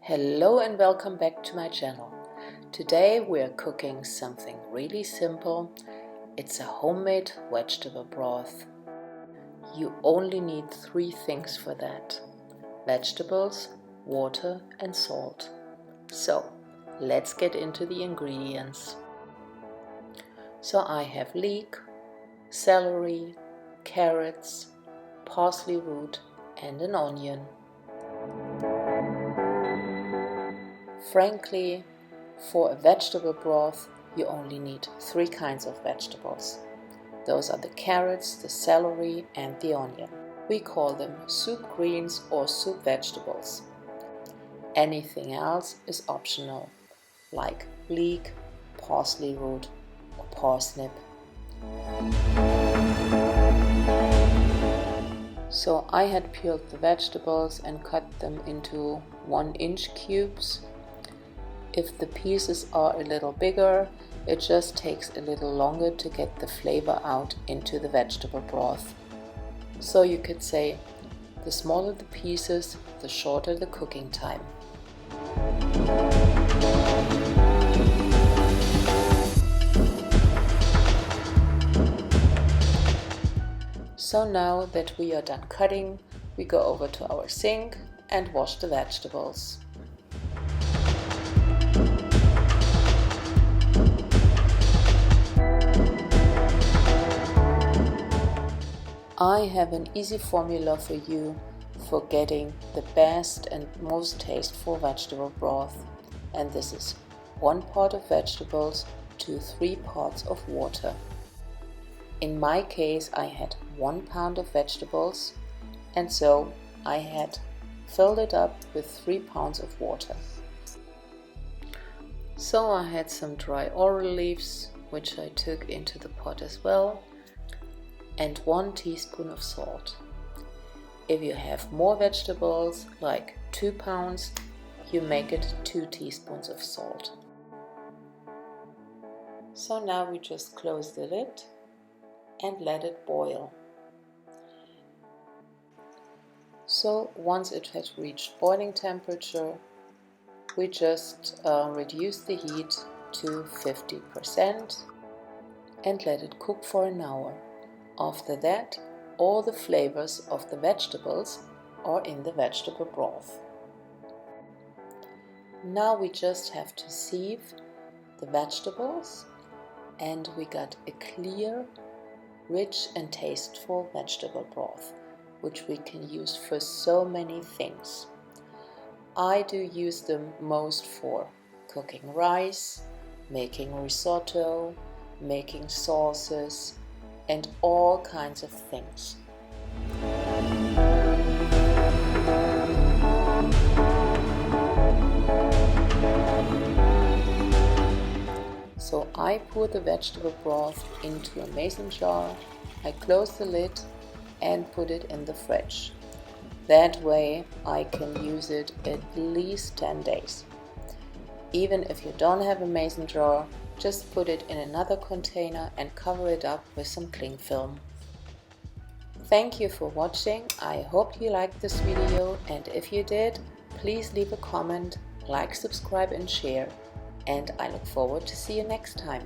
Hello and welcome back to my channel. Today we are cooking something really simple. It's a homemade vegetable broth. You only need 3 things for that: vegetables, water and salt. So let's get into the ingredients. So I have leek, celery, carrots, parsley root and an onion. Frankly, for a vegetable broth, you only need 3 kinds of vegetables. Those are the carrots, the celery and the onion. We call them soup greens or soup vegetables. Anything else is optional, like leek, parsley root or parsnip. So I had peeled the vegetables and cut them into 1-inch cubes. If the pieces are a little bigger, it just takes a little longer to get the flavor out into the vegetable broth. So you could say, the smaller the pieces, the shorter the cooking time. So now that we are done cutting, we go over to our sink and wash the vegetables. I have an easy formula for you for getting the best and most tasteful vegetable broth, and this is 1 part of vegetables to 3 parts of water. In my case, I had 1 pound of vegetables, and so I had filled it up with 3 pounds of water. So I had some dry laurel leaves, which I took into the pot as well, and 1 teaspoon of salt. If you have more vegetables, like 2 pounds, you make it 2 teaspoons of salt. So now we just close the lid and let it boil. So once it has reached boiling temperature, we just reduce the heat to 50% and let it cook for an hour. After that, all the flavors of the vegetables are in the vegetable broth. Now we just have to sieve the vegetables, and we got a clear, rich and tasteful vegetable broth, which we can use for so many things. I do use them most for cooking rice, making risotto, making sauces, and all kinds of things. So I pour the vegetable broth into a mason jar, I close the lid and put it in the fridge. That way I can use it at least 10 days. Even if you don't have a mason jar, just put it in another container and cover it up with some cling film. Thank you for watching. I hope you liked this video, and if you did, please leave a comment, like, subscribe and share, and I look forward to see you next time.